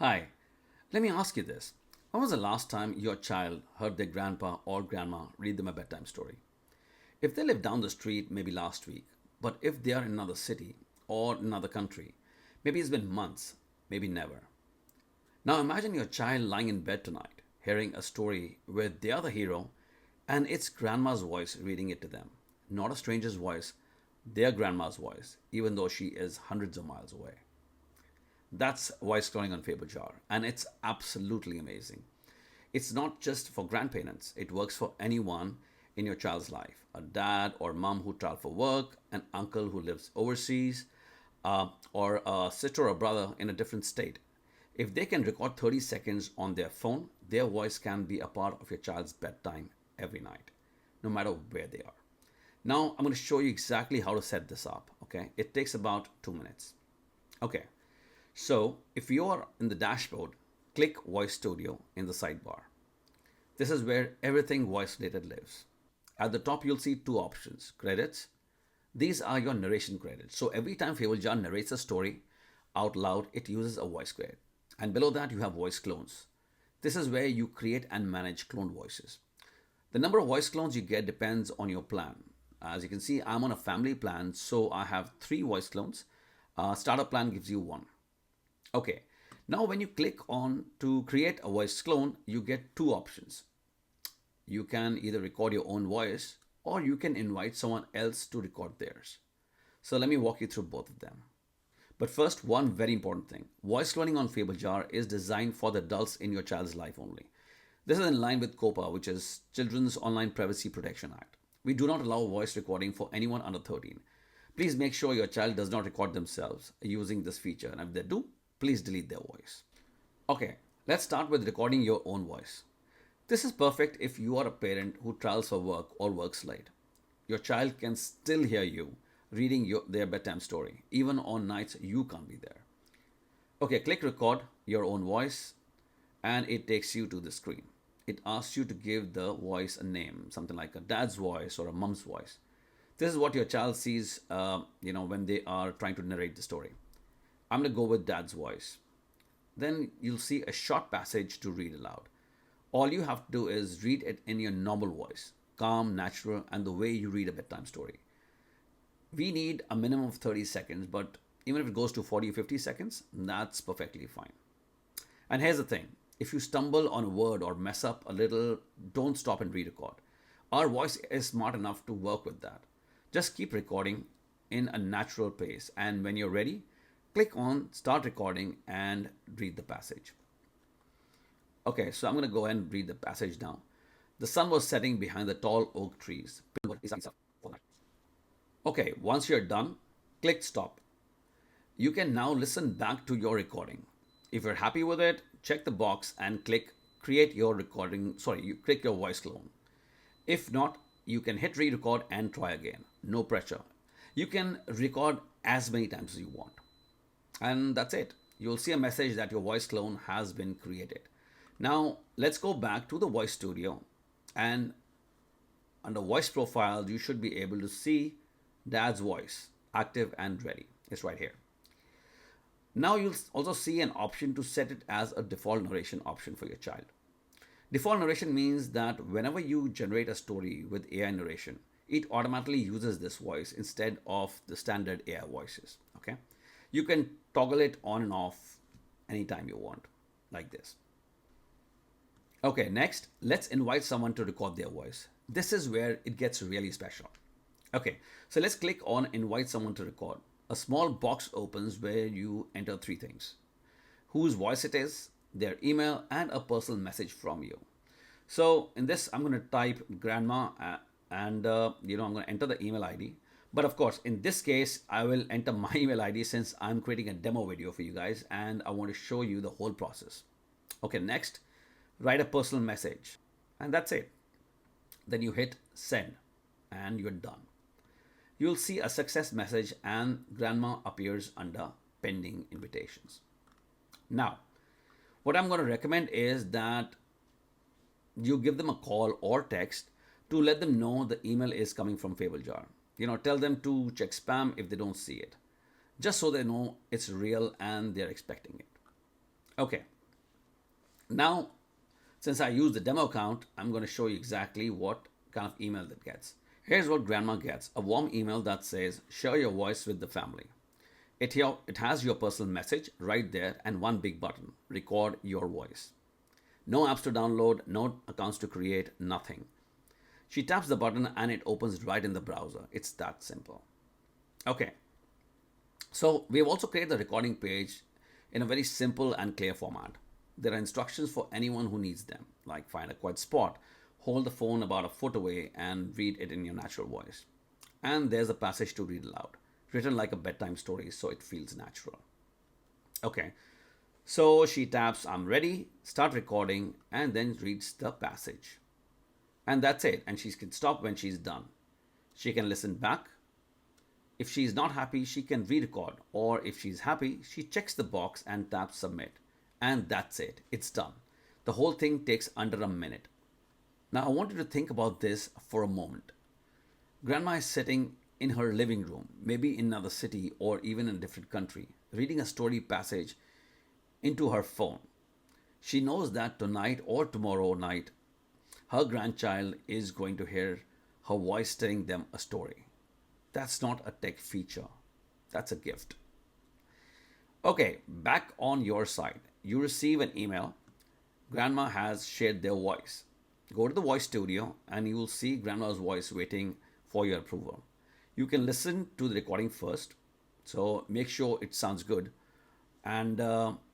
Hi, let me ask you this. When was the last time your child heard their grandpa or grandma read them a bedtime story? If they live down the street, maybe last week, but if they are in another city or another country, maybe it's been months, maybe never. Now imagine your child lying in bed tonight, hearing a story where they are the hero and it's grandma's voice reading it to them. Not a stranger's voice, their grandma's voice, even though she is hundreds of miles away. That's voice cloning on FableJar, and it's absolutely amazing. It's not just for grandparents, it works for anyone in your child's life, a dad or mom who travel for work, an uncle who lives overseas, or a sister or brother in a different state. If they can record 30 seconds on their phone, their voice can be a part of your child's bedtime every night, no matter where they are. Now, I'm going to show you exactly how to set this up, okay? It takes about 2 minutes. Okay, so if you are in the dashboard, click Voice Studio in the sidebar. This is where everything voice related lives. At the top, you'll see two options: credits. These are your narration credits. So every time FableJar narrates a story out loud, it uses a voice credit. And below that, you have voice clones. This is where you create and manage cloned voices. The number of voice clones you get depends on your plan. As you can see, I'm on a family plan, so I have three voice clones. Starter plan gives you one. Okay, now when you click on to create a voice clone, you get two options. You can either record your own voice or you can invite someone else to record theirs. So let me walk you through both of them. But first, one very important thing. Voice cloning on FableJar is designed for the adults in your child's life only. This is in line with COPA, which is Children's Online Privacy Protection Act. We do not allow voice recording for anyone under 13. Please make sure your child does not record themselves using this feature. And if they do, please delete their voice. Okay, let's start with recording your own voice. This is perfect if you are a parent who travels for work or works late. Your child can still hear you reading their bedtime story, even on nights you can't be there. Okay, click record your own voice and it takes you to the screen. It asks you to give the voice a name, something like a dad's voice or a mom's voice. This is what your child sees, when they are trying to narrate the story. I'm going to go with dad's voice. Then you'll see a short passage to read aloud. All you have to do is read it in your normal voice, calm, natural, and the way you read a bedtime story. We need a minimum of 30 seconds, but even if it goes to 40 or 50 seconds, that's perfectly fine. And here's the thing: if you stumble on a word or mess up a little, don't stop and re record. Our voice is smart enough to work with that. Just keep recording in a natural pace, and when you're ready, click on start recording and read the passage. Okay, so I'm going to go ahead and read the passage now. The sun was setting behind the tall oak trees. Okay, once you're done, click stop. You can now listen back to your recording. If you're happy with it, check the box and click create your recording. You click your voice clone. If not, you can hit re-record and try again. No pressure. You can record as many times as you want. And that's it. You'll see a message that your voice clone has been created. Now, let's go back to the voice studio, and under voice profile, you should be able to see dad's voice active and ready. It's right here. Now you'll also see an option to set it as a default narration option for your child. Default narration means that whenever you generate a story with AI narration, it automatically uses this voice instead of the standard AI voices. Okay, you can toggle it on and off anytime you want, like this. Okay, next, let's invite someone to record their voice. This is where it gets really special. Okay, so let's click on invite someone to record. A small box opens where you enter three things: whose voice it is, their email, and a personal message from you. So in this, I'm going to type grandma and I'm going to enter the email ID. But of course, in this case, I will enter my email ID since I'm creating a demo video for you guys and I want to show you the whole process. Okay, next, write a personal message, and that's it. Then you hit send and you're done. You'll see a success message and grandma appears under pending invitations. Now, what I'm going to recommend is that you give them a call or text to let them know the email is coming from FableJar. Tell them to check spam if they don't see it, just so they know it's real and they're expecting it. Okay, now since I use the demo account, I'm going to show you exactly what kind of email that gets. Here's what grandma gets: a warm email that says, share your voice with the family. It has your personal message right there and one big button: record your voice. No apps to download, no accounts to create, nothing. She taps the button and it opens right in the browser. It's that simple. Okay, so we have also created the recording page in a very simple and clear format. There are instructions for anyone who needs them, like find a quiet spot, hold the phone about a foot away, and read it in your natural voice. And there's a passage to read aloud, written like a bedtime story so it feels natural. Okay, so she taps I'm ready, start recording, and then reads the passage. And that's it, and she can stop when she's done. She can listen back. If she is not happy, she can re record, or if she's happy, she checks the box and taps submit. And that's it, it's done. The whole thing takes under a minute. Now, I want you to think about this for a moment. Grandma is sitting in her living room, maybe in another city or even in a different country, reading a story passage into her phone. She knows that tonight or tomorrow night, her grandchild is going to hear her voice telling them a story. That's not a tech feature, that's a gift. Okay, back on your side. You receive an email. Grandma has shared their voice. Go to the voice studio and you will see grandma's voice waiting for your approval. You can listen to the recording first, so make sure it sounds good. And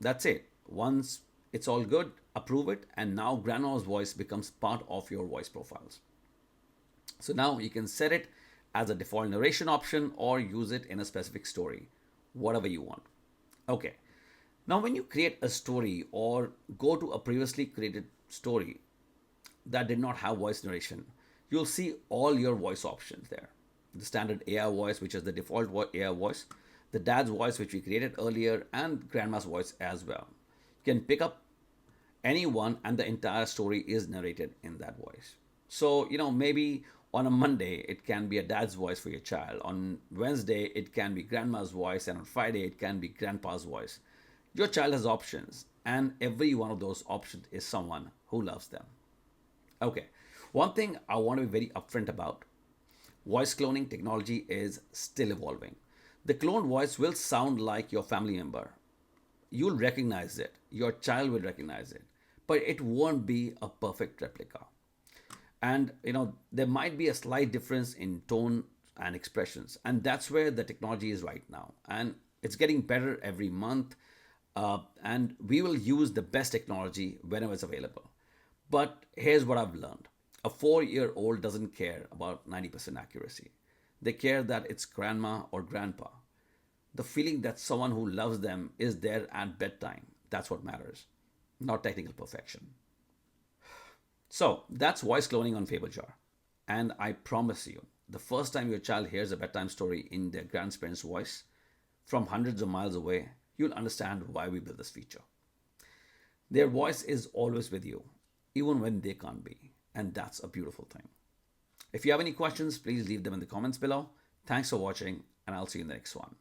that's it. Once it's all good, approve it, and now grandma's voice becomes part of your voice profiles. So now you can set it as a default narration option or use it in a specific story, whatever you want. Okay, now when you create a story or go to a previously created story that did not have voice narration, you'll see all your voice options there. The standard AI voice, which is the default AI voice, the dad's voice, which we created earlier, and grandma's voice as well. You can pick up anyone and the entire story is narrated in that voice. So, maybe on a Monday it can be a dad's voice for your child. On Wednesday it can be grandma's voice, and on Friday it can be grandpa's voice. Your child has options, and every one of those options is someone who loves them. Okay, one thing I want to be very upfront about: voice cloning technology is still evolving. The cloned voice will sound like your family member. You'll recognize it, your child will recognize it, but it won't be a perfect replica. And there might be a slight difference in tone and expressions, and that's where the technology is right now, and it's getting better every month. And we will use the best technology whenever it's available. But here's what I've learned: a 4-year-old doesn't care about 90% accuracy. They care that it's grandma or grandpa. The feeling that someone who loves them is there at bedtime. That's what matters, not technical perfection. So that's voice cloning on FableJar. And I promise you, the first time your child hears a bedtime story in their grandparents' voice from hundreds of miles away, you'll understand why we built this feature. Their voice is always with you, even when they can't be. And that's a beautiful thing. If you have any questions, please leave them in the comments below. Thanks for watching, and I'll see you in the next one.